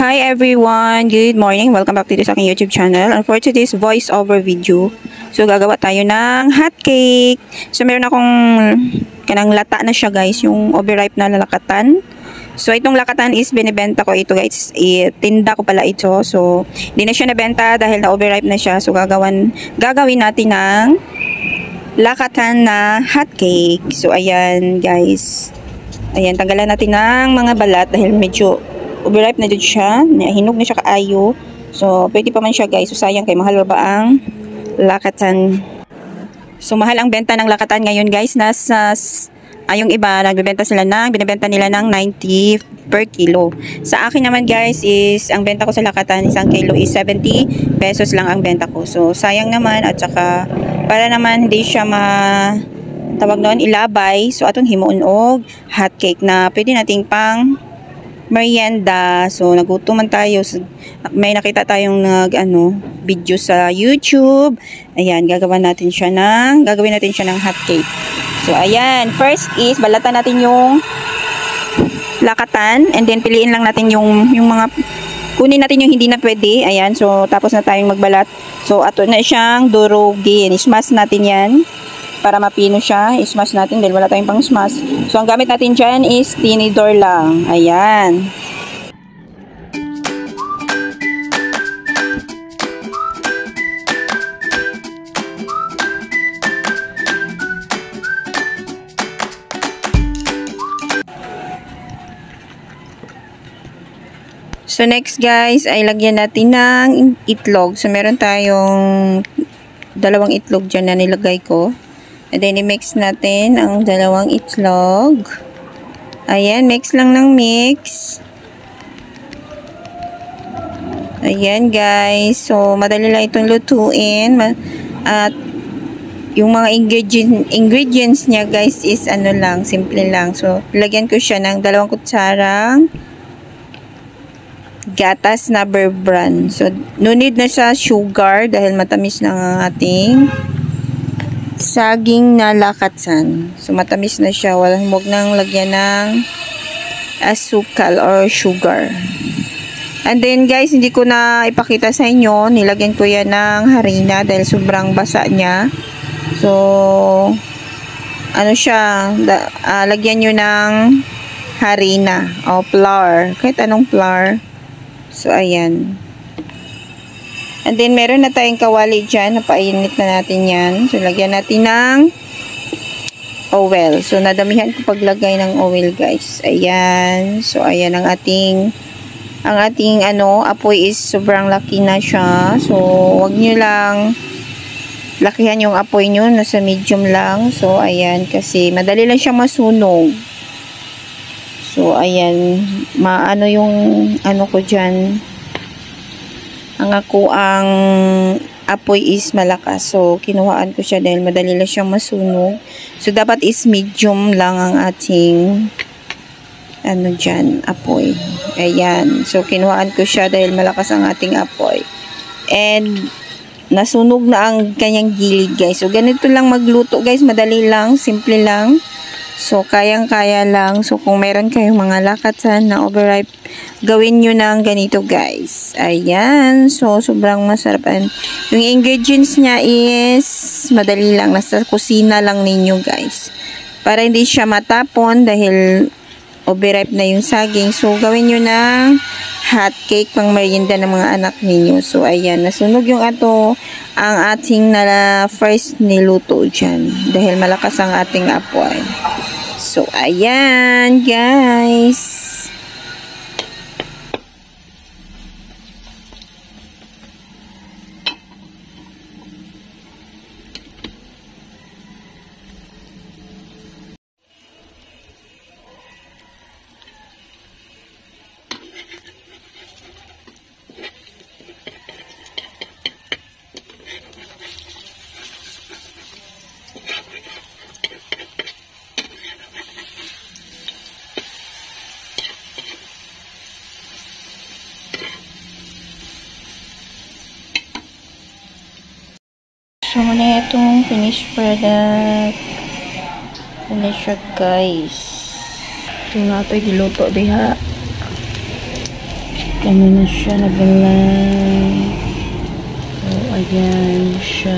Hi everyone! Good morning! Welcome back to sa aking YouTube channel. And for today's voiceover video, so gagawa tayo ng hot cake. So meron akong kanang lata na siya guys, yung overripe na lalakatan. So itong lakatan is binibenta ko ito guys. Tinda ko pala ito. So hindi na siya nabenta dahil na overripe na siya. So gagawin natin ng lakatan na hot cake. So ayan guys. Ayan, tanggalan natin ng mga balat dahil medyo overripe na dito siya. Hinog na siya kaayo. So, pwede pa man siya guys. So, sayang kay mahal ba ang lakatan. So, mahal ang benta ng lakatan ngayon guys. Yung iba, binibenta nila ng 90 per kilo. Sa akin naman guys is, ang benta ko sa lakatan, isang kilo is 70 pesos lang ang benta ko. So, sayang naman at saka, para naman hindi siya tawag noon, ilabay. So, atong himuon og hot cake na pwede nating pang merienda. So, nagutom man tayo. May nakita tayong video sa YouTube. Ayan, gagawin natin siya ng hot cake. So, ayan. First is, balatan natin yung lakatan. And then, piliin lang natin yung mga, kunin natin yung hindi na pwede. Ayan. So, tapos na tayong magbalat. So, ato na siyang durugin. Ismash natin yan. Para mapino siya, ismash natin dahil wala tayong pang smash. So, ang gamit natin dyan is tinidor lang. Ayan. So, next guys, ay lagyan natin ng itlog. So, meron tayong 2 itlog dyan na nilagay ko. And then, i-mix natin ang 2 itlog. Ayan, mix lang ng mix. Ayan, guys. So, madali lang itong lutuin. At, yung mga ingredients niya, guys, is lang, simple lang. So, lagyan ko siya ng 2 kutsarang gatas na Bear Brand. So, no need na siya sugar dahil matamis na ang ating saging na lakatan. So, matamis na siya. Huwag nang lagyan ng asukal or sugar. And then, guys, hindi ko na ipakita sa inyo. Nilagyan ko yan ng harina dahil sobrang basa niya. So, lagyan nyo ng harina o flour. Kahit anong flour. So, ayan. And then, meron na tayong kawali dyan. Napainit na natin yan. So, lagyan natin ng oil. So, nadamihan ko paglagay ng oil, guys. Ayan. So, ayan ang ating apoy is sobrang laki na siya. So, wag nyo lang lakihan yung apoy nyo. Nasa medium lang. So, ayan. Kasi, madali lang siya masunog. So, ayan. Yung ko dyan. Ang apoy is malakas. So, kinuhaan ko siya dahil madali lang siyang masunog. So, dapat is medium lang ang ating apoy. Ayan. So, kinuhaan ko siya dahil malakas ang ating apoy. And, nasunog na ang kanyang gilid, guys. So, ganito lang magluto, guys. Madali lang. Simple lang. So, kayang-kaya lang. So, kung meron kayong mga lakatan na overripe, gawin nyo ng ganito, guys. Ayan. So, sobrang masarap. And yung ingredients niya is madali lang. Nasa kusina lang ninyo, guys. Para hindi siya matapon dahil overripe na yung saging. So, gawin nyo ng hot cake pang merienda ng mga anak ninyo. So, ayan. Nasunog yung ang ating first niluto dyan. Dahil malakas ang ating apoy. So, ayan, guys. So, muna itong finished product. Ano siya, guys. Ito na ito, giluto diha. Ano na siya, nabalay. So, ayan siya.